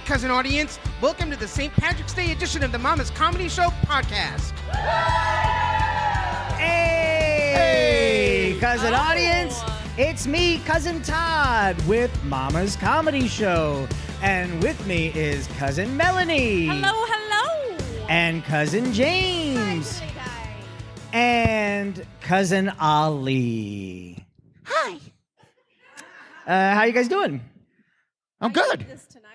cousin audience. Welcome to the St. Patrick's Day edition of the Mama's Comedy Show podcast. Hey, cousin audience. It's me, Cousin Todd, with Mama's Comedy Show. And with me is Cousin Melanie. Hello, hello. And Cousin James. Hi. And Cousin Ali. Hi. How you guys doing? I'm good. I need this tonight.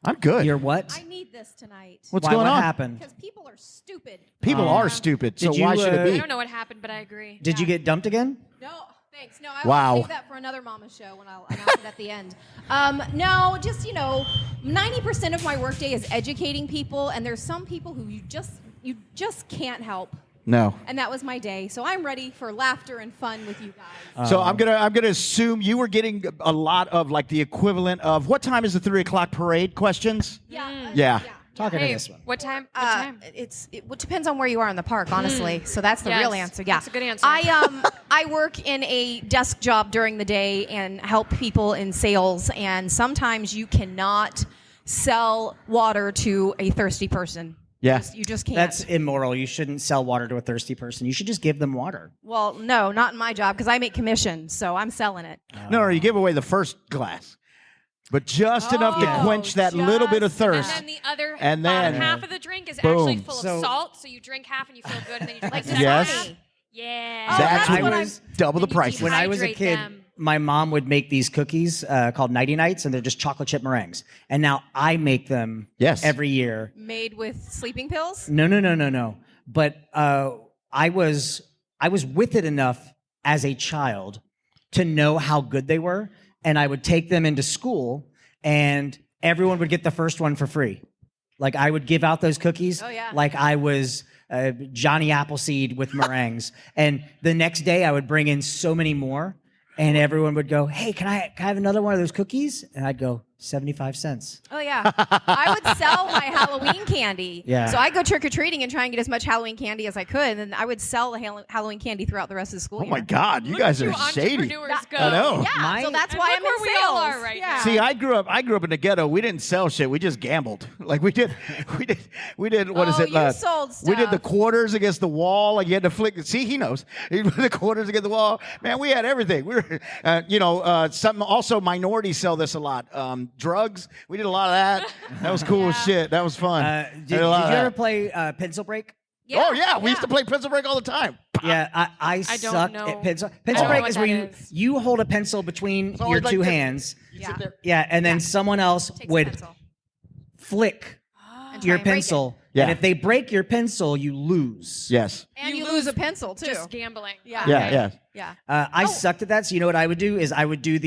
I'm good. You're what? I need this tonight. What's Why, going what on? happened? Because people are stupid. People are stupid, so Did you, why should it uh, be? I don't know what happened, but I agree. Did you get dumped again? No, thanks. No, I Wow. will save that for another Mama show when I'll announce it at the end. No, just, 90% of my workday is educating people, and there's some people who you just can't help. No. And that was my day. So I'm ready for laughter and fun with you guys. So I'm gonna assume you were getting a lot of like the equivalent of what time is the 3 o'clock parade questions? Yeah. Talking Hey, to this one. what time? What time? It depends on where you are in the park, honestly. So that's the real Yes, answer. Yeah, that's a good answer. I work in a desk job during the day and help people in sales. And sometimes you cannot sell water to a thirsty person. Yeah. You just can't. That's immoral. You shouldn't sell water to a thirsty person. You should just give them water. Well, no, not in my job because I make commission, so I'm selling it. No, you give away the first glass, but just enough to quench that little bit of just thirst. And then the other And then- bottom half of the drink is Boom. actually full So- of salt, so you drink half and you feel good, and then you drink Like the second Yes. half. Yeah. Oh, That's that's what what was double the Then you price. When I was a Hydrate kid, them. my mom would make these cookies called Nighty Nights, and they're just chocolate chip meringues. And now I make them every year. Made with sleeping pills? No. But I was with it enough as a child to know how good they were, and I would take them into school, and everyone would get the first one for free. Like I would give out those cookies like I was Johnny Appleseed with meringues. And the next day I would bring in so many more, and everyone would go, "Hey, can I have another one of those cookies?" And I'd go, 75 cents. Oh, yeah. I would sell my Halloween candy. Yeah. So I'd go trick-or-treating and try and get as much Halloween candy as I could, and then I would sell the Halloween candy throughout the rest of the school Oh year. my God, you Look guys at are shady. entrepreneurs go. I know. Yeah, so that's And why look I'm where in we sales. all are right yeah. now. See, I grew up in the ghetto. We didn't sell shit. We just gambled. Like we did. What is it? You sold We did the stuff. quarters against the wall. Like you had to flick. See, he knows. He put the quarters against the wall. Man, we had everything. We were, something. Also, minorities sell this a lot. Drugs. We did a lot of that. That was cool as shit. That was fun. Did you ever play Pencil Break? Yeah. Oh yeah, we used to play pencil break all the time. Yeah, I don't suck know. at pencil. I Pencil don't break know is what where that is. you hold a pencil between So your I'd like two to- hands. You Yeah. sit there. Yeah, and then someone else Takes a would pencil flick and try your and break it. pencil. Yeah. And if they break your pencil, you lose. Yes. And you You lose a lose pencil, too. Just gambling. Yeah. Yeah. Okay. Yeah. Yeah. I sucked at that, so you know what I would do is I would do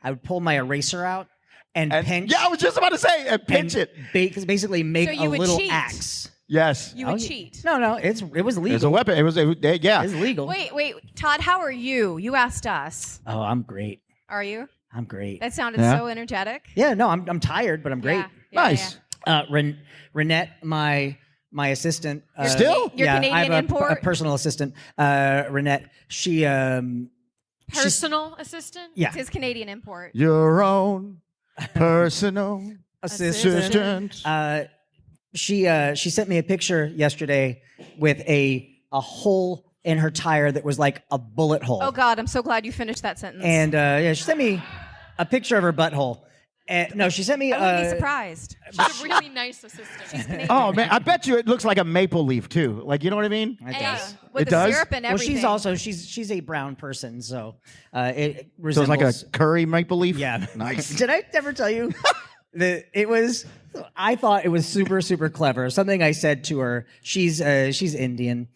I would pull my eraser out and pinch. Yeah, I was just about to say, and pinch and it. basically make So a you would little cheat. axe. Yes. You would Oh, cheat. No, it was legal. It was a weapon. It was yeah. It's legal. Wait, Todd, how are you? You asked us. Oh, I'm great. Are you? I'm great. That sounded Yeah. so energetic. Yeah, no, I'm tired, but I'm great. Yeah, Nice. Renette, my assistant. Still? Your yeah, Canadian I have a import? personal assistant. Renette, she's Personal assistant? yeah, It's his Canadian import. Your own personal assistant. assistant. She sent me a picture yesterday with a hole in her tire that was like a bullet hole. Oh, God, I'm so glad you finished that sentence. And she sent me a picture of her butthole. No, she sent me. I wouldn't be surprised. She's a really nice assistant. Oh man, I bet you it looks like a maple leaf too. Like you know what I mean? It Yeah, does. with It the does? syrup and Well, everything. she's a brown person, so it So resembles. it's like a curry maple leaf. Yeah. Nice. Did I ever tell you that it was? I thought it was super, super clever. Something I said to her. She's Indian,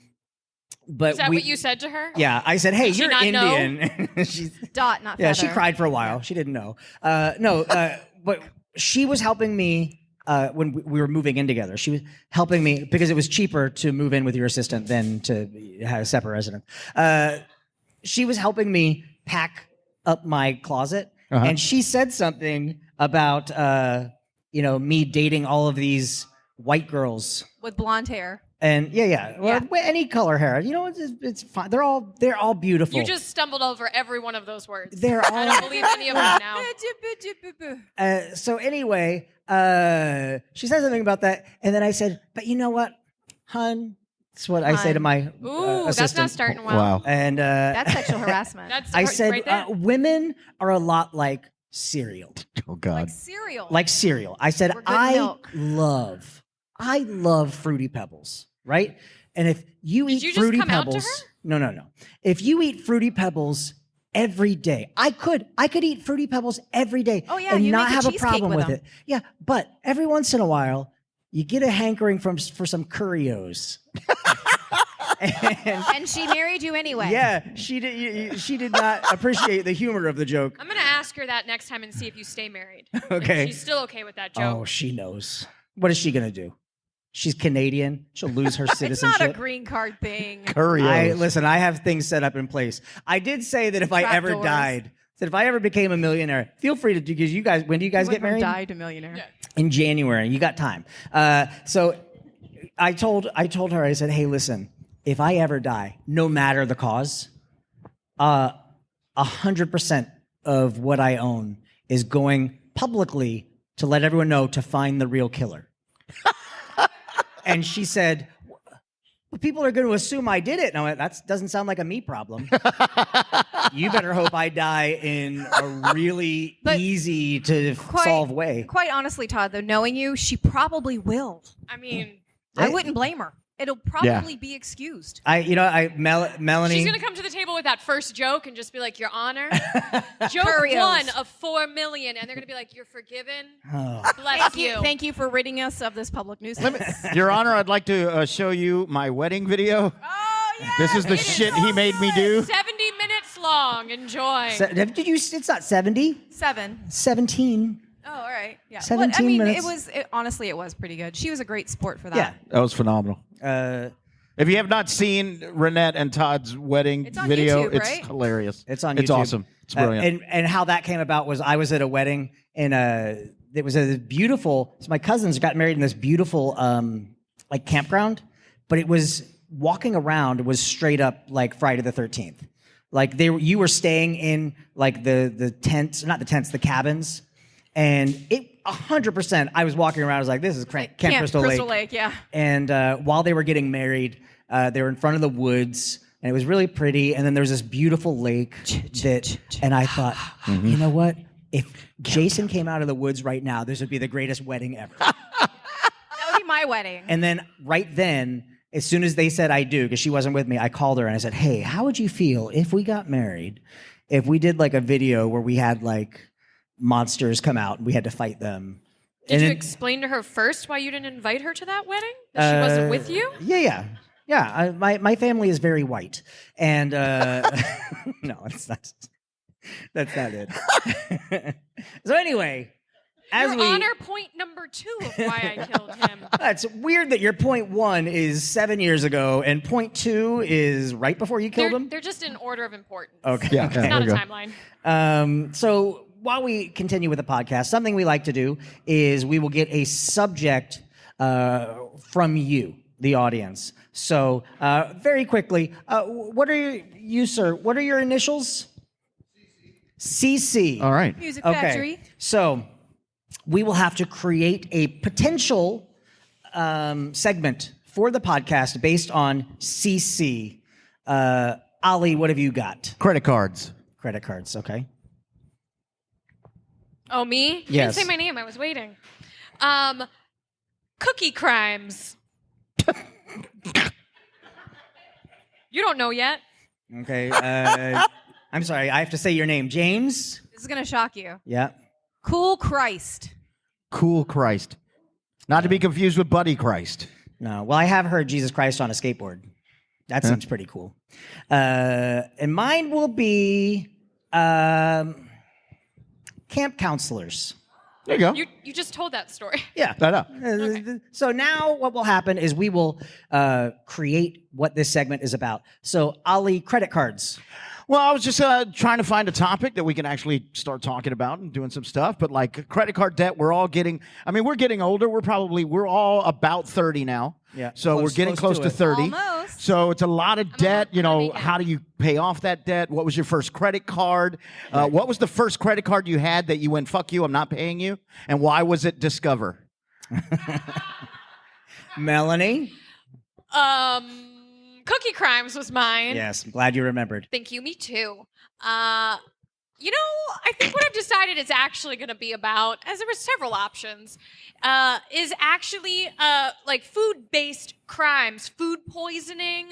but Is that what you said to her? Yeah, I said, "Hey, Did she you're not know? Indian." She's Dot, not yeah. feather. She cried for a while. She didn't know. But she was helping me. When we were moving in together, she was helping me because it was cheaper to move in with your assistant than to have a separate resident. She was helping me pack up my closet, and she said something about me dating all of these white girls With blonde hair. And well, any color hair, it's fine. They're all beautiful. You just stumbled over every one of those words. They're all. I don't believe any of them now. So anyway, she said something about that, and then I said, "But you know what, hun?" That's what I say to my assistant. That's not starting well. Wow. And That's sexual harassment. I said, right there. women are a lot like cereal. Oh God. Like cereal. Like cereal. I said, Or good milk. I love Fruity Pebbles, right? And if you Did eat you just Fruity come out to Pebbles, no. If you eat Fruity Pebbles every day, I could eat Fruity Pebbles every day Oh, yeah, and you not make a have a cheesecake problem with with them. it. Yeah, but every once in a while, you get a hankering for some Curios. And she married you anyway. Yeah, she did not appreciate the humor of the joke. I'm gonna ask her that next time and see if you stay married. Okay. If she's still okay with that joke. Oh, she knows. What is she gonna do? She's Canadian. She'll lose her It's citizenship. not a green card thing. Curios. I have things set up in place. I did say that if I Trap ever doors. died, that if I ever became a millionaire, feel free to do, because you guys, when do you guys get married? Died a millionaire. Yeah. In January. You got time. So I told her, I said, hey, listen, if I ever die, no matter the cause, 100% of what I own is going publicly to let everyone know to find the real killer. And she said, well, people are going to assume I did it. And I went, that doesn't sound like a me problem. You better hope I die in a really easy to solve way. Quite honestly, Todd, though, knowing you, she probably will. I mean, I wouldn't blame her. It'll probably be excused. Melanie. she's gonna come to the table with that first joke and just be like, "Your Honor, joke Curios. 1 of 4 million," and they're gonna be like, "You're forgiven. Oh. Bless you." Thank you for ridding us of this public nuisance. Your Honor, I'd like to show you my wedding video. Oh, yeah. This is the shit he made me do. 70 minutes long. Enjoy. Did you? It's not 70. 7. 17. Oh, all right. Yeah. 17 minutes. Honestly, it was pretty good. She was a great sport for that. Yeah. That was phenomenal. If you have not seen Renette and Todd's wedding It's on video, YouTube, it's right? hilarious. It's on YouTube. It's awesome. It's brilliant. And how that came about was I was at a wedding and it was a beautiful. So my cousins got married in this beautiful like campground, but it was walking around was straight up like Friday the 13th. Like you were staying in like the tents, not the tents, the cabins, and it 100%. I was walking around. I was like, this is Camp Crystal Lake. Yeah. And while they were getting married, they were in front of the woods, and it was really pretty. And then there was this beautiful lake and I thought, you know what? If Jason came out of the woods right now, this would be the greatest wedding ever. That would be my wedding. And then right then, as soon as they said I do, because she wasn't with me, I called her and I said, hey, how would you feel if we got married, if we did like a video where we had like monsters come out and we had to fight them? Did you explain to her first why you didn't invite her to that wedding? That she wasn't with you? Yeah. My family is very white, and no, it's not. That's not it. So anyway, Your Honor, point number 2 of why I killed him. It's weird that your point 1 is 7 years ago and point 2 is right before you killed him. They're just in order of importance. Okay. Yeah, It's there not a we go. timeline. So while we continue with the podcast, something we like to do is we will get a subject from you, the audience. So very quickly, what are you, sir? What are your initials? CC. All right. Music Okay. Factory. So we will have to create a potential segment for the podcast based on CC. Ali, what have you got? Credit cards. Credit cards, okay. Oh, me? You Yes. didn't say my name. I was waiting. Cookie crimes. You don't know yet. Okay. I'm sorry, I have to say your name. James? This is going to shock you. Yeah. Cool Christ. Cool Christ. Not to be confused with Buddy Christ. No. Well, I have heard Jesus Christ on a skateboard. That seems pretty cool. And mine will be camp counselors. There you go. You just told that story. Yeah. I know. So now what will happen is we will create what this segment is about. So, Ali, credit cards. Well, I was just trying to find a topic that we can actually start talking about and doing some stuff. But like credit card debt, we're getting older. We're all about 30 now. Yeah. So we're getting close to 30. Almost. So it's a lot of debt. You know, how do you pay off that debt? What was your first credit card? What was the first credit card you had that you went, fuck you, I'm not paying you? And why was it Discover? Melanie? Cookie Crimes was mine. Yes, I'm glad you remembered. Thank you. Me too. I think what I've decided it's actually going to be about, as there were several options, is actually like food-based crimes, food poisoning,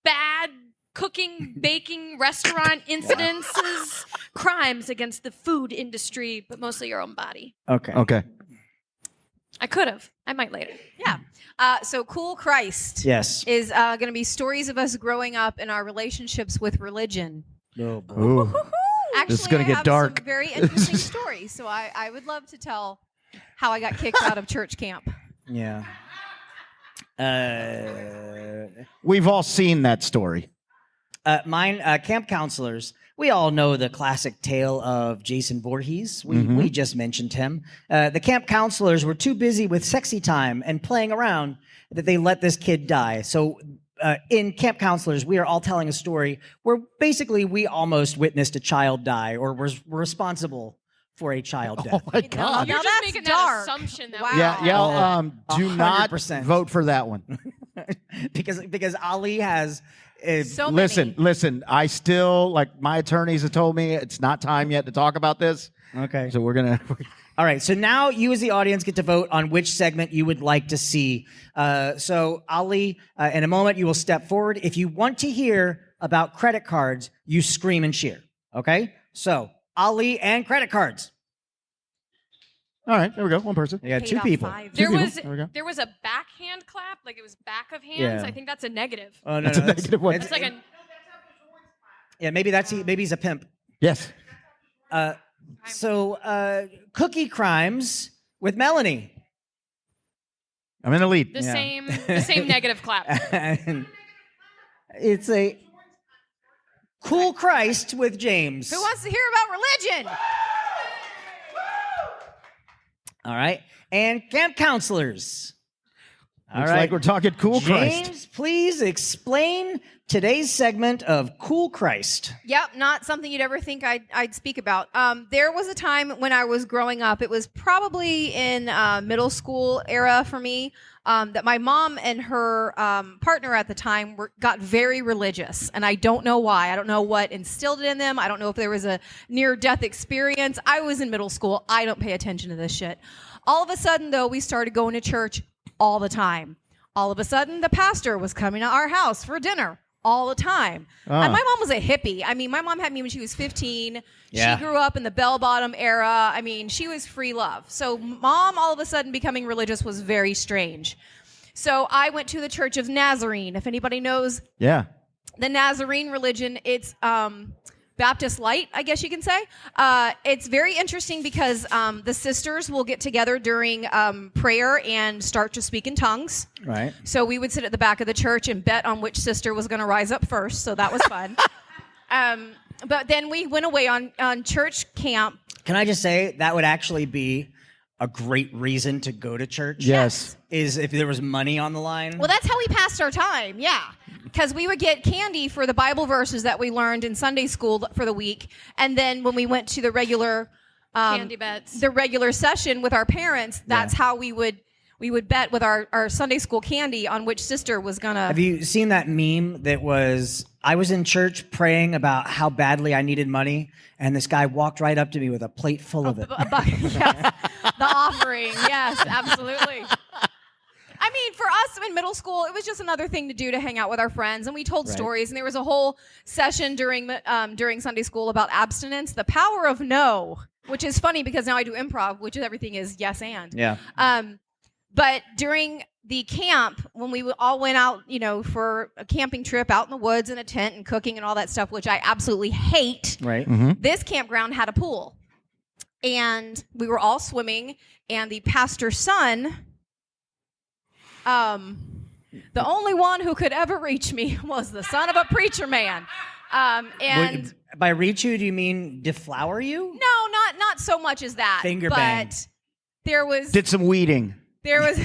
bad cooking, baking, restaurant incidences, crimes against the food industry, but mostly your own body. Okay. I could have. I might later. Yeah. So Cool Christ Yes. is going to be stories of us growing up in our relationships with religion. Oh, boy. Ooh. Actually, This is gonna I get have dark. some very interesting stories. So I would love to tell how I got kicked out of church camp. Yeah. We've all seen that story. Mine, camp counselors. We all know the classic tale of Jason Voorhees. We just mentioned him. The camp counselors were too busy with sexy time and playing around that they let this kid die. So in camp counselors, we are all telling a story where basically we almost witnessed a child die or were responsible for a child death. Oh my God. You're Now just that's making dark. that assumption that Wow. Yeah. Do not 100%. vote for that one. because Ali has So many. Listen. I still, like, my attorneys have told me it's not time yet to talk about this. okay. So we're gonna. All right, so now you as the audience get to vote on which segment you would like to see. So Ali, in a moment you will step forward. If you want to hear about credit cards, you scream and cheer, okay? So Ali and credit cards. All right, there we go. One person. You got Paid two off people. 5. There people. was There we go. there was a backhand clap, like it was back of hands. Yeah. I think that's a negative. Oh, no, That's a negative one. It's like a Yeah, maybe he's a pimp. Yes. So Cookie Crimes with Melanie. I'm in the lead. the Yeah. same negative clap. And it's a Cool Christ with James. Who wants to hear about religion? All right. And camp counselors. All Looks right. like we're talking Cool James, Christ. please explain today's segment of Cool Christ. Yep, not something you'd ever think I'd speak about. There was a time when I was growing up, it was probably in middle school era for me, that my mom and her partner at the time got very religious. And I don't know why. I don't know what instilled it in them. I don't know if there was a near-death experience. I was in middle school. I don't pay attention to this shit. All of a sudden, though, we started going to church all the time. All of a sudden, the pastor was coming to our house for dinner all the time. And my mom was a hippie. I mean, my mom had me when she was 15. Yeah. She grew up in the bell-bottom era. I mean, she was free love. So mom all of a sudden becoming religious was very strange. So I went to the Church of Nazarene. If anybody knows Yeah. the Nazarene religion, it's Baptist light, I guess you can say. It's very interesting because the sisters will get together during prayer and start to speak in tongues. Right. So we would sit at the back of the church and bet on which sister was going to rise up first. So that was fun. But then we went away on church camp. Can I just say that would actually be a great reason to go to church? Yes. Is if there was money on the line. Well, that's how we passed our time, yeah. Because we would get candy for the Bible verses that we learned in Sunday school for the week. And then when we went to the regular Candy bets. the regular session with our parents, that's how we would bet with our Sunday school candy on which sister was gonna. Have you seen that meme that was, I was in church praying about how badly I needed money, and this guy walked right up to me with a plate full of it. Yes, the offering. Yes, absolutely. I mean, for us in middle school, it was just another thing to do to hang out with our friends, and we told stories. And there was a whole session during Sunday school about abstinence, the power of no, which is funny because now I do improv, which is everything is yes and. Yeah. But during the camp, when we all went out, for a camping trip out in the woods in a tent and cooking and all that stuff, which I absolutely hate. Right. This campground had a pool, and we were all swimming, and the pastor's son, the only one who could ever reach me was the son of a preacher man. And By reach you, do you mean deflower you? no, not so much as that. Finger but bang. there was Did some weeding. there was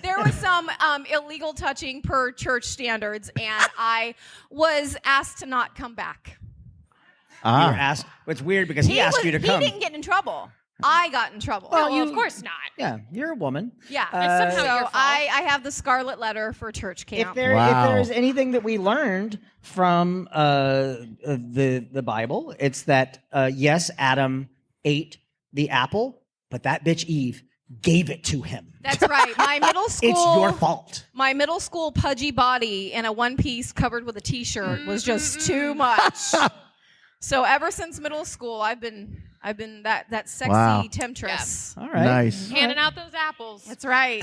there was some illegal touching per church standards, and I was asked to not come back. You were asked. It's weird because he asked you to come. He didn't get in trouble. I got in trouble. Well, of course not. Yeah, you're a woman. Yeah. It's somehow So your fault. I have the scarlet letter for church camp. If there is anything that we learned from the Bible, it's that yes, Adam ate the apple, but that bitch Eve gave it to him. That's right. My middle school. It's your fault. My middle school pudgy body in a one piece covered with a T-shirt was just too much. So ever since middle school, I've been that sexy temptress. All right. Nice. Handing out those apples. That's right.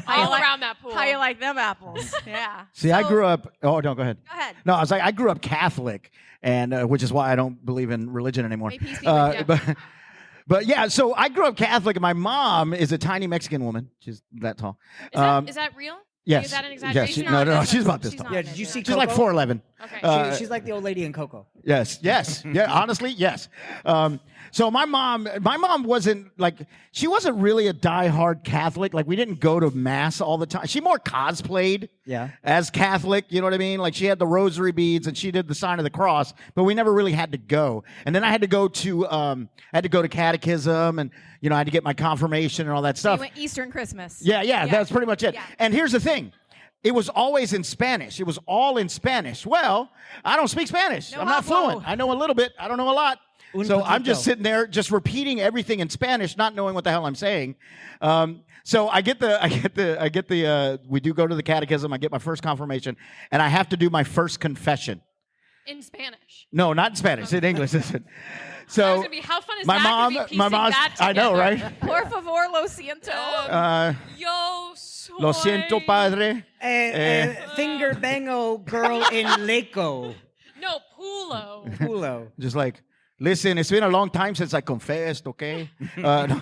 all around that pool. How you like them apples? Yeah. See, I So- grew up. Oh, no, go ahead. Go ahead. No, I was like, I grew up Catholic, and which is why I don't believe in religion anymore. May peace be with you. But yeah, so I grew up Catholic, and my mom is a tiny Mexican woman. She's that tall. Is that real? Yes. Is that an Yes. exaggeration? No. She's about this She's tall. not. Yeah, did you see She's like Coco? 4'11". Okay. She's like the old lady in Coco. Yes. Yeah, honestly, yes. So my mom wasn't like, she wasn't really a diehard Catholic. Like, we didn't go to mass all the time. She more cosplayed as Catholic, you know what I mean? Like, she had the rosary beads and she did the sign of the cross, but we never really had to go. And then I had to go to catechism, and, you know, I had to get my confirmation and all that So stuff. you went Easter and Christmas. Yeah, that's pretty much it. Yeah. And here's the thing. It was always in Spanish. It was all in Spanish. Well, I don't speak Spanish. No I'm not hablo. fluent. I know a little bit. I don't know a lot. So I'm just sitting there, just repeating everything in Spanish, not knowing what the hell I'm saying. So I get the. We do go to the catechism. I get my first confirmation, and I have to do my first confession. In Spanish. No, not in Spanish. In English. Listen. I So was gonna be, how fun is my that mom, to be piecing my mom's. that I know, together? right? Por favor, lo siento. Yo soy... Lo siento, padre. Finger bango girl in Laco. No, Pulo. Pulo. Just like, listen, it's been a long time since I confessed, okay? No.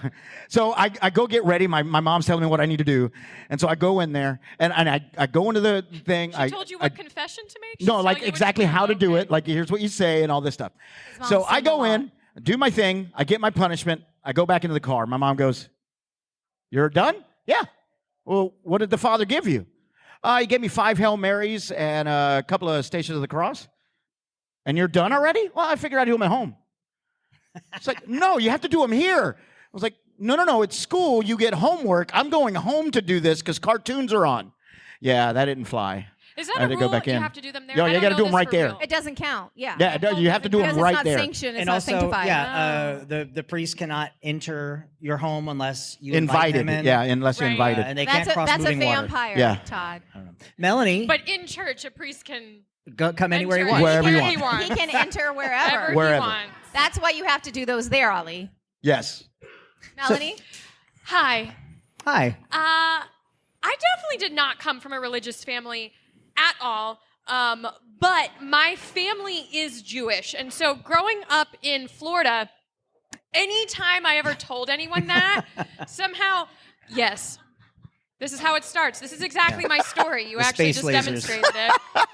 So I go get ready. My mom's telling me what I need to do. And so I go in there, and I go into the thing. She told you what confession to make? She's No, telling like you what exactly to how to do Okay. it. Like, here's what you say and all this stuff. His So mom I sing a go lot. in, do my thing. I get my punishment. I go back into the car. My mom goes, "You're done?" Yeah. Well, what did the Father give you? He gave me 5 Hail Marys and a couple of Stations of the Cross. And you're done already? Well, I figured I'd do them at home. It's like, no, you have to do them here. I was like, no, it's school. You get homework. I'm going home to do this because cartoons are on. Yeah, that didn't fly. Is I that had a to rule? go back You in. have to do them there? No, I you don't gotta know do 'em this right for there. real. It doesn't count. Yeah. Yeah, you have to do them Because right it's not there. sanctioned. It's And not also, sanctified. the priest cannot enter your home unless you Invited. invite them in. Yeah, unless you're Right. invited. And they That's can't a cross that's a moving water. vampire, Yeah. Todd. Melanie, But in church, a priest can come anywhere you enter want. Wherever you anywhere want. he He can enter wherever. Wherever. he wants. That's why you have to do those there, Ollie. Yes. Melanie? Hi. Hi. I definitely did not come from a religious family at all. But my family is Jewish. And so growing up in Florida, anytime I ever told anyone that, somehow, yes, this is how it starts. This is exactly my story. You The actually space just lasers. demonstrated it.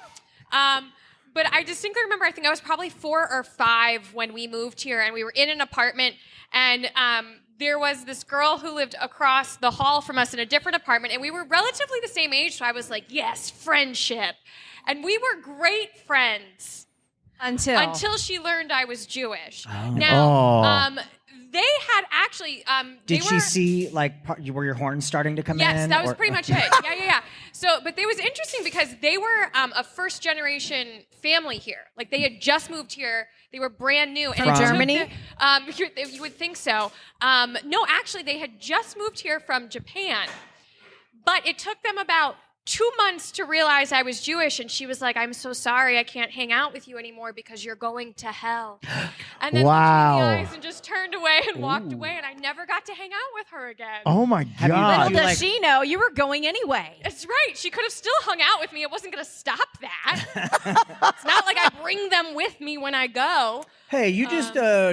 But I distinctly remember, I think I was probably 4 or 5 when we moved here, and we were in an apartment, and there was this girl who lived across the hall from us in a different apartment, and we were relatively the same age, so I was like, yes, friendship. And we were great friends until she learned I was Jewish. Now, they had actually... Did they she were, see, like, were your horns starting to come in? Yes, that was or- pretty much it. Yeah. So, but it was interesting because they were a first-generation family here. Like, they had just moved here. They were brand new. From it took Germany? you would think so. No, actually, they had just moved here from Japan. But it took them about 2 months to realize I was Jewish, and she was like, "I'm so sorry, I can't hang out with you anymore because you're going to hell." And then Wow. looked me in the eyes and just turned away and walked away, and I never got to hang out with her again. Oh my you Little God. you does like- she know you were going anyway. That's right. She could have still hung out with me. It wasn't going to stop that. It's not like I bring them with me when I go. Hey, you just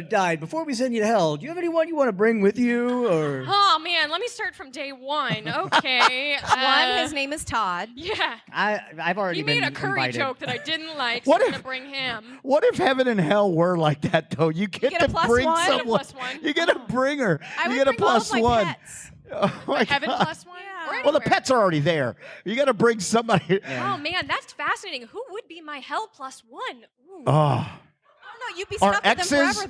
died. Before we send you to hell, do you have anyone you want to bring with you? Or Oh man, man, let me start from day one. Okay. One, his name is Todd. Yeah. I've already He been made a curry invited. joke that I didn't like, so What I'm if- going to bring him. What if heaven and hell were like that, though? You get, get a to plus bring one. someone. Get a plus one. You get a bringer. I you would get a bring all plus of my one. pets. Oh my Heaven God. plus one? Yeah. Or Well, the anywhere. pets are already there. You got to bring somebody. Oh, man, that's fascinating. Who would be my hell plus one? Ooh. Oh. Oh, no, you'd be Are stuck with them exes- forever,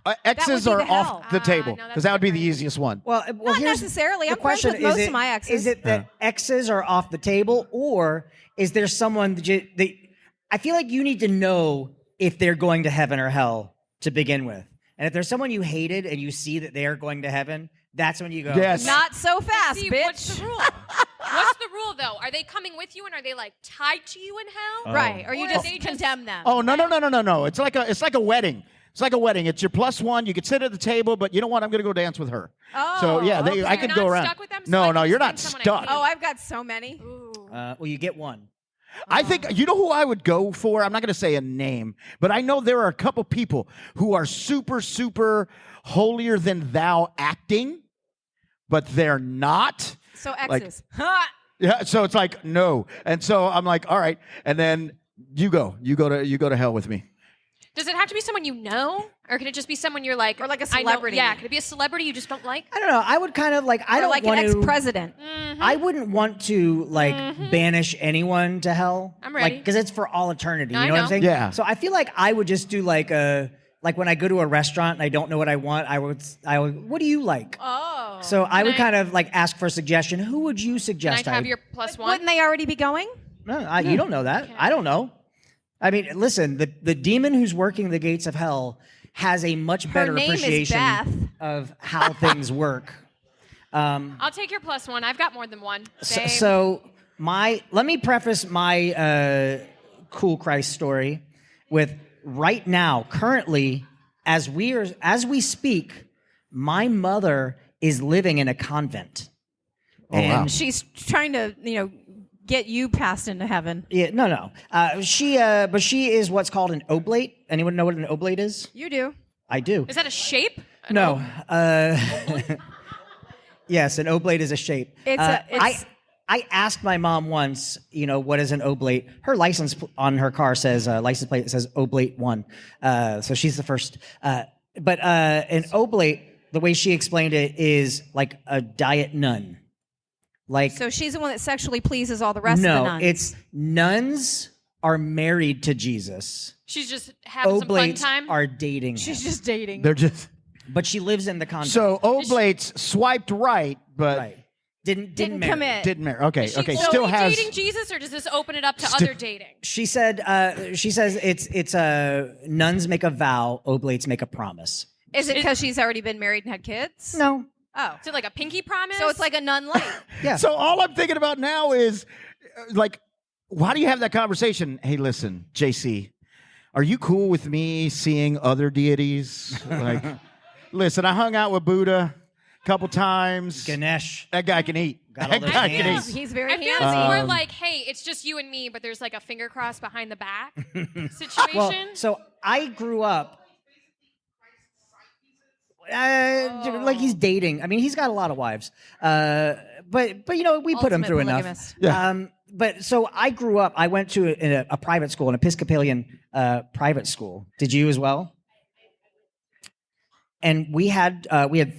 though. Exes be are the hell. off the table no, that's because that would be the different. easiest one. Well, Not here's necessarily. the I'm friends question: with most is of my exes. Is it that exes are off the table, or is there someone that I feel like you need to know if they're going to heaven or hell to begin with, and if there's someone you hated and you see that they are going to heaven, that's when you go. Yes. Not so fast, See, bitch. what's the rule? What's the rule, though? Are they coming with you, and are they, like, tied to you in hell? Right. Or you Or just they just- condemn them. Oh no! It's like a wedding. It's like a wedding. It's your plus one. You could sit at the table, but you know what? I'm going to go dance with her. Oh, So yeah, okay. I You're could not go around. stuck with them, so I No, can no, just you're bring not someone I stuck. hate. Oh, I've got so many. Ooh. Well, you get one. I think you know who I would go for. I'm not going to say a name, but I know there are a couple people who are super, super holier than thou acting, but they're not. So Like- exes. Yeah, so it's like no, and so I'm like, all right, and then you go to hell with me. Does it have to be someone you know? Or can it just be someone you're like... Or like a I know- celebrity. yeah, could it be a celebrity you just don't like? I don't know. I would kind of like. I Or don't like want an to. ex-president. I wouldn't want to like banish anyone to hell. I'm ready. Because it's for all eternity. No, You I know what I'm know. saying? Yeah. So I feel like I would just do like when I go to a restaurant and I don't know what I want, I would. What do you like? Oh. So I would I- kind of like ask for a suggestion. Who would you Can suggest? I have your plus one? Wouldn't they already be going? No, you don't know that. I don't know. I mean, listen, the demon who's working the gates of hell has a much better name is appreciation Beth. of how things work. I'll take your plus one. I've got more than one. Babe. So let me preface my cool Christ story with right now, currently, as we speak, my mother is living in a convent. Oh, wow. She's trying to, get you passed into heaven. Yeah, no. But she is what's called an oblate. Anyone know what an oblate is? You do. I do. Is that a shape? No. Yes, an oblate is a shape. I asked my mom once, what is an oblate? Her license on her car says, license plate says oblate 1. So she's the first. But an oblate, the way she explained it, is like a diet nun. Like So she's the one that sexually pleases all the rest of the nuns. it's nuns are married to Jesus. She's just having some fun Oblates time. are dating She's him. just dating. They're just But she lives in the convent. so oblates swiped right, but right. Didn't Didn't marry. commit. didn't marry. Okay, Is she okay, only still has. dating Jesus, or does this open it up to other dating? She said it's nuns make a vow, oblates make a promise. Is it because she's already been married and had kids? No. Oh. Is it like a pinky promise? So it's like a nun light. Yeah. So all I'm thinking about now is, like, how do you have that conversation? Hey, listen, JC, are you cool with me seeing other deities? Like, listen, I hung out with Buddha a couple times. Ganesh. That guy can eat. Got all That those guy hands. can He's, eat. he's very I feel handsy. it's more like, hey, it's just you and me, but there's like a finger cross behind the back situation. Well, so I grew up. Like he's dating. I mean, he's got a lot of wives. But we put him Ultimate through enough. polygamist. Yeah. But so I grew up. I went to a private school, an Episcopalian private school. Did you as well? And we had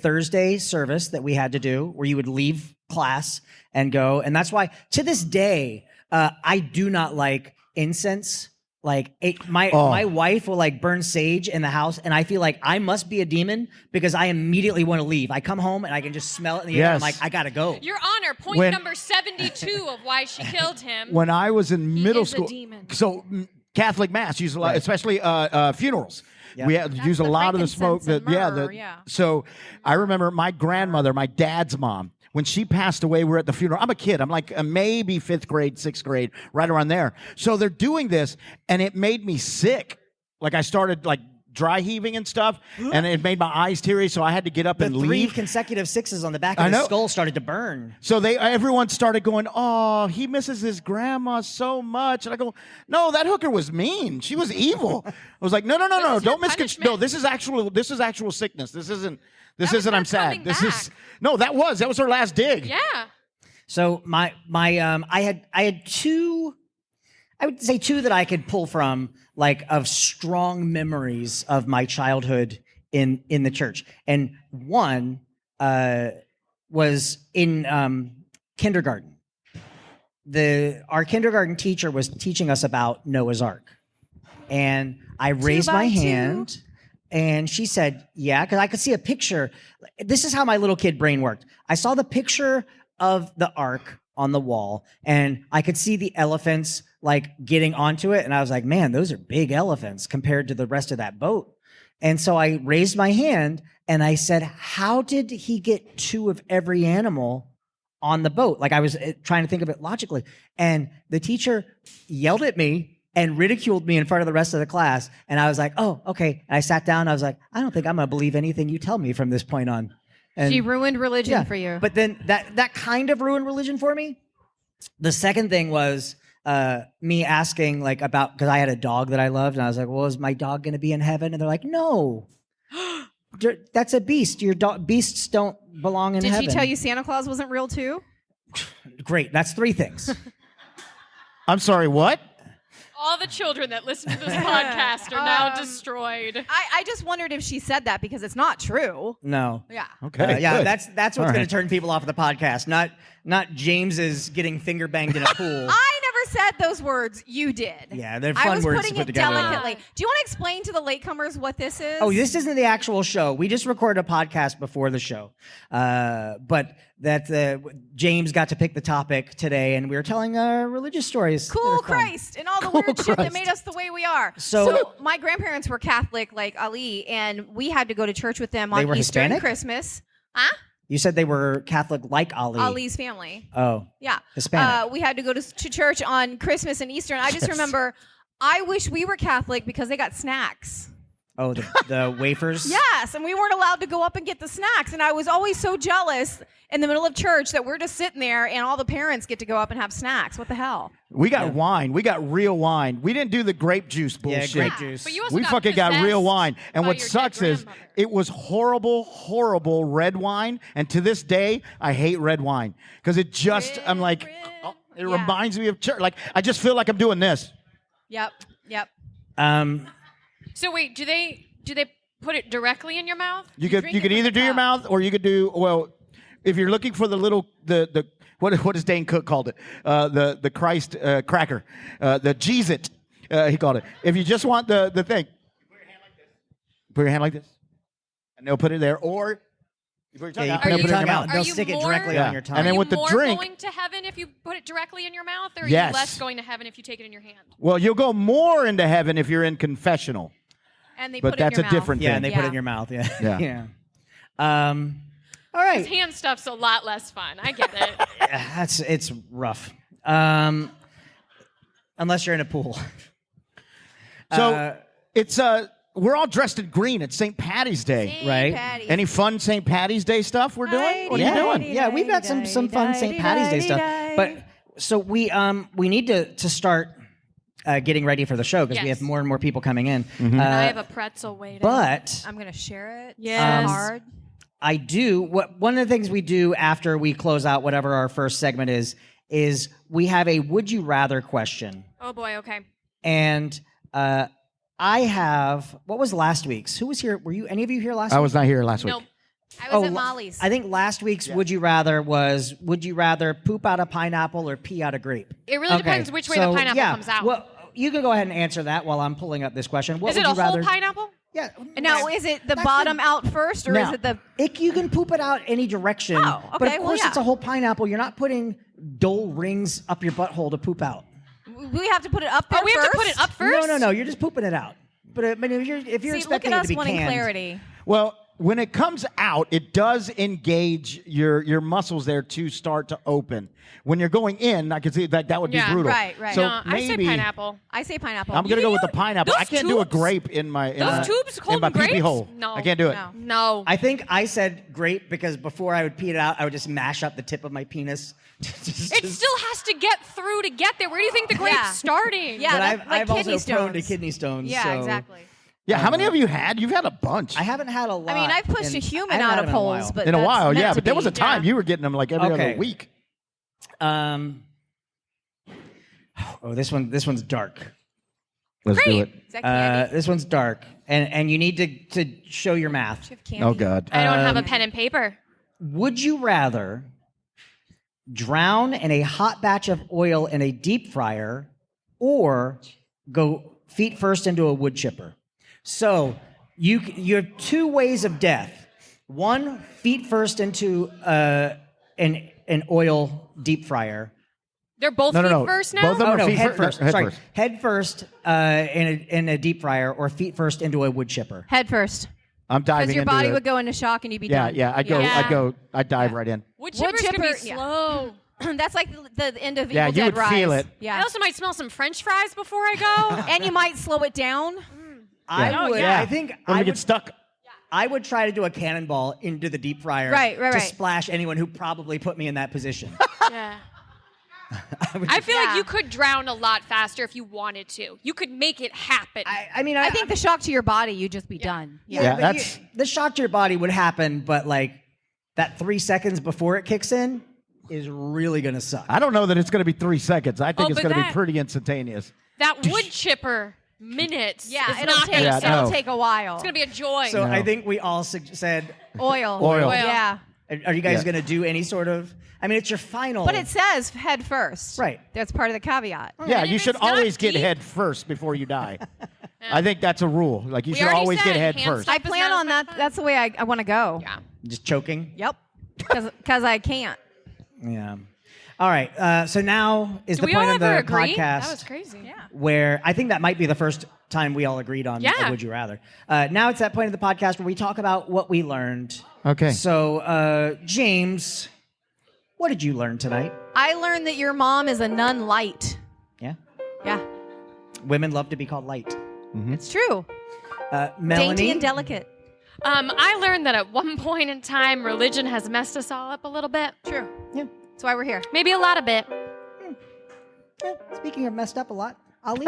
Thursday service that we had to do where you would leave class and go. And that's why to this day, I do not like incense. Like my wife will like burn sage in the house, and I feel like I must be a demon because I immediately want to leave. I come home and I can just smell it in the air. I'm Yes. like, I gotta go. Your Honor, point When- number 72 of why she killed him. When I was in middle is a school, demon. so Catholic mass use a lot, Right. especially funerals. Yeah. We use a the lot of the smoke. frankincense and myrrh, yeah. So I remember my grandmother, my dad's mom, when she passed away, we're at the funeral. I'm a kid. I'm like maybe 5th grade, 6th grade, right around there. So they're doing this, and it made me sick. Like I started like dry heaving and stuff, and it made my eyes teary, so I had to get up The and 3 leave. consecutive 6s on the back I of his know. skull started to burn. So everyone started going, "Oh, he misses his grandma so much." And I go, "No, that hooker was mean. She was evil." I was like, "No, is your don't punishment. No, this is actual sickness. This isn't was her I'm sad. coming This is back. no, that was her last dig." Yeah. So I had 2, I would say 2 that I could pull from, like, of strong memories of my childhood in the church. And one was in kindergarten. Our kindergarten teacher was teaching us about Noah's Ark. And I raised my hand, and she said, yeah, because I could see a picture. This is how my little kid brain worked. I saw the picture of the ark on the wall, and I could see the elephants like getting onto it, and I was like, man, those are big elephants compared to the rest of that boat. And so I raised my hand and I said, how did he get 2 of every animal on the boat? Like, I was trying to think of it logically. And the teacher yelled at me and ridiculed me in front of the rest of the class. And I was like, oh, okay. And I sat down. I was like, I don't think I'm going to believe anything you tell me from this point on. And She ruined religion for you. But then that kind of ruined religion for me. The second thing was me asking, like, about, because I had a dog that I loved, and I was like, well, is my dog going to be in heaven? And they're like, no. That's a beast. Beasts don't belong in heaven. Did she tell you Santa Claus wasn't real too? Great. That's 3 things. I'm sorry, what? All the children that listen to this podcast are now destroyed. I just wondered if she said that because it's not true. No. Yeah. Okay. Yeah, good. that's what's All going right. to turn people off of the podcast. Not James's getting finger banged in a pool. I never said those words. You did. Yeah, they're I fun was words putting to put it together. delicately. Do you want to explain to the latecomers what this is? Oh, this isn't the actual show. We just recorded a podcast before the show. But James got to pick the topic today, and we were telling religious stories. that Cool are fun. Christ and all the weird shit that Christ. made us the way we are. So- my grandparents were Catholic, like Ali, and we had to go to church with them They on were Easter and Hispanic? Christmas. Huh? You said they were Catholic like Ali. Ali's family. Oh. Yeah. Hispanic. We had to go to church on Christmas and Easter, and I just remember, I wish we were Catholic because they got snacks. Oh, the wafers? Yes, and we weren't allowed to go up and get the snacks, and I was always so jealous in the middle of church that we're just sitting there and all the parents get to go up and have snacks. What the hell? We got wine. We got real wine. We didn't do the grape juice bullshit. grape juice. But you also We got fucking got real possessed wine. And by what your dead sucks is grandmother. it was horrible red wine. And to this day, I hate red wine because it just, I'm like, oh, it Yeah. reminds me of church. Like, I just feel like I'm doing this. Yep. So wait, do they put it directly in your mouth? You drink could it from either the do your cup. mouth or you could do, well, if you're looking for the little, the what does Dane Cook called it? The Christ cracker, the Jeez-It, he called it. If you just want the thing, put your hand like this, and they'll put it there. Or you put your tongue Yeah, you out, put and your they'll put it in tongue your out. mouth. They'll Are you stick it more- directly Yeah. on your tongue. And then are with you the more drink- going to heaven if you put it directly in your mouth, or are Yes. you less going to heaven if you take it in your hand? Well, you'll go more into heaven if you're in confessional. And they But put it in that's your a mouth. different Yeah, thing. and they put it Yeah. in your mouth. Yeah. Yeah. yeah. All right. Hand stuff's a lot less fun. I get it. It's rough. Unless you're in a pool. So it's we're all dressed in green. It's St. Patty's Day. St. Right. Patty's. Any fun St. Patty's Day stuff we're doing? What are you doing? Yeah, we've got some fun St. Patty's Day stuff. But so we need to start getting ready for the show because we Yes. have more and more people coming in. I have a pretzel waiting. But I'm going to share it. Yes. Hard. I do one of the things we do after we close out whatever our first segment is we have a would you rather question. Oh boy, okay. And I have what was last week's? Who was here? Were you any of you here last I week? was not here last week. Nope. I was at la- Molly's. I think last week's would you rather was would you rather poop out a pineapple or pee out a grape? It really depends which way the pineapple comes out. Well, you can go ahead and answer that while I'm pulling up this question. What Is it would a you rather? whole pineapple? Yeah. Now, is it the That's bottom out first, or is Now, it the... you can poop it out any direction. Oh, But okay, of well, course, yeah. it's a whole pineapple. You're not putting dole rings up your butthole to poop out. We have to put it up there Oh, we have to first? put it up first? No. You're just pooping it out. But if you're See, look expecting at it us to be wanting canned, clarity. Well, when it comes out, it does engage your muscles there to start to open. When you're going in, I can see that would be Yeah. brutal. Right, right. So No, I say maybe pineapple. I say pineapple. I'm gonna go with the pineapple. those I can't do a tubes- grape in my Those tubes in holding my pee-pee grapes? hole. No. I can't do it. No. No. I think I said grape because before I would pee it out, I would just mash up the tip of my penis. It still has to get through to get there. Where do you think the grape's Yeah. starting? Yeah. But that's like I've also kidney prone to stones. kidney stones. Yeah, so exactly. Yeah, how many have you had? You've had a bunch. I haven't had a lot. I mean, I've pushed a I human haven't out had of them in a holes, while. but in a that's while, meant yeah. to But there was a be. time you were getting them like every Okay. other week. Oh, this one's dark. Let's do Great. it. Is that candy? This one's dark, and you need to show your math. Do you have candy? Oh God. I don't have a pen and paper. Would you rather drown in a hot batch of oil in a deep fryer, or go feet first into a wood chipper? So you have two ways of death. One, feet first into an oil deep fryer. They're both No, no, feet no. first now? Both of them Oh are no, feet head fir- first. head Sorry, first. head first in a deep fryer, or feet first into a wood chipper. Head first. I'm diving Because your into body it. would go into shock and you'd be Yeah, done. yeah. I'd dive right in. Wood Wood chipper's gonna be chipper, yeah. slow. That's like the end of Yeah, Evil you Dead would Rise. feel it. I Yeah. also might smell some French fries before I go. And you might slow it down. I would. yeah. I think When I we get would, stuck. I would try to do a cannonball into the deep fryer, Right, to right. splash anyone who probably put me in that position. Yeah. would I feel Yeah. like you could drown a lot faster if you wanted to. You could make it happen. I mean, I think the shock to your body, you'd just be done. Yeah, but that's- the shock to your body would happen, but like that 3 seconds before it kicks in is really gonna suck. I don't know that it's going to be 3 seconds. I think Oh, it's but going to be that- pretty instantaneous. that wood chipper, minutes. Yeah, is it'll not take gonna Yeah, suck. it'll take a while. It's gonna be a joy. So No. I think we all said, Oil. Oil. Yeah. are you guys Yeah. gonna do any sort of? I mean, it's your final. But it says head first. Right. That's part of the caveat. Yeah, And you if should it's not always get deep- head first before you die. I think that's a rule. Like you We should already always said get head hand first. stuff I is plan not on as much that. fun. That's the way I want to go. Yeah. just choking. Yep. Because I can't. Yeah. All right. So now is Do the we all point of ever the agree? podcast That was crazy. Yeah. where I think that might be the first time we all agreed on Yeah. a Would You Rather. Now it's that point of the podcast where we talk about what we learned. Okay. So, James, what did you learn tonight? I learned that your mom is a nun light. Yeah. Yeah. Women love to be called light. It's true. Melanie. Dainty and delicate. I learned that at one point in time, religion has messed us all up a little bit. True. Yeah. That's why we're here. Maybe a lot of bit. Speaking of messed up a lot, Ali.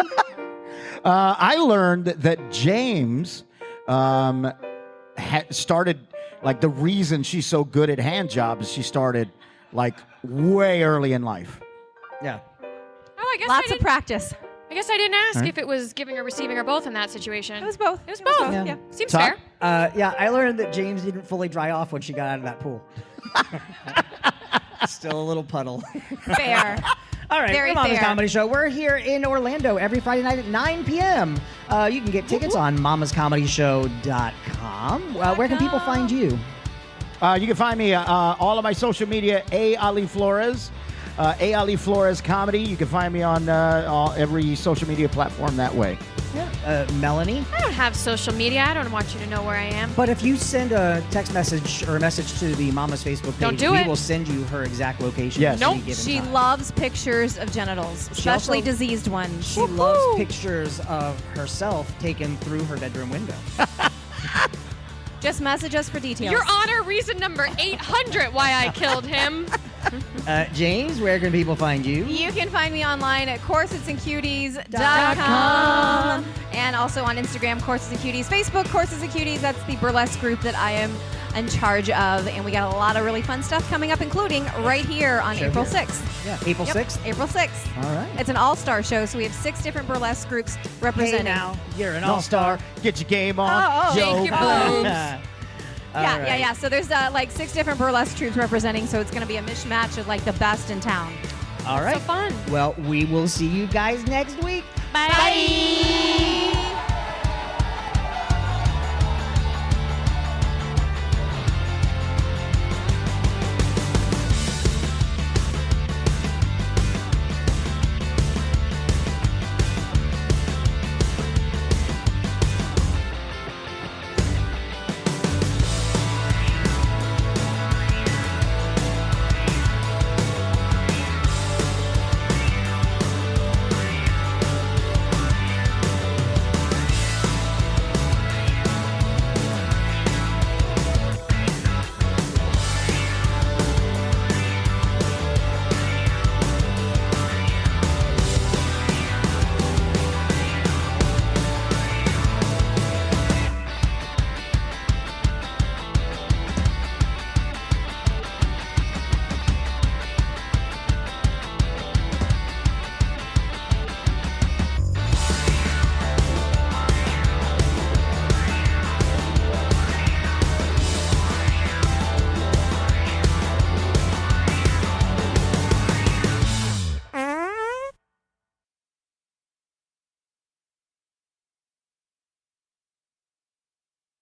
I learned that James started, like, the reason she's so good at hand jobs, she started, like, way early in life. Yeah. Oh, I guess Lots I of didn't, practice. I guess I didn't ask if it was giving or receiving or both in that situation. It was both. It was both. Yeah. Yeah. Seems Todd? fair. Yeah, I learned that James didn't fully dry off when she got out of that pool. Still a little puddle. Fair. All right, Very the Mama's fair. Comedy Show. We're here in Orlando every Friday night at 9 p.m. You can get tickets on mamascomedyshow.com. Where can people find you? You can find me all of my social media, A. Ali Flores. A. Ali Flores Comedy. You can find me on every social media platform that way. Melanie. I don't have social media. I don't want you to know where I am. But if you send a text message or a message to the Mama's Facebook page, Don't do we it. will send you her exact location. Yes. at any Nope. given She time. loves pictures of genitals, She also- especially diseased ones. She loves pictures of herself taken through her bedroom window. Just message us for details. Your Honor, reason number 800 why I killed him. James, where can people find you? You can find me online at corsetsandcuties.com and also on Instagram, Corsets and Cuties, Facebook, Corsets and Cuties. That's the burlesque group that I am in charge of. And we got a lot of really fun stuff coming up, including right here on Show April here. 6th. Yeah, April Yep, 6th. April 6th. All right. It's an all-star show, so we have 6 different burlesque groups representing. Hey now, you're an All-star. Get your game on. Oh, Yo, Shake your boom. boobs. Yeah. So there's like 6 different burlesque troops representing, so it's going to be a mishmash of like the best in town. All right. So fun. Well, we will see you guys next week. Bye.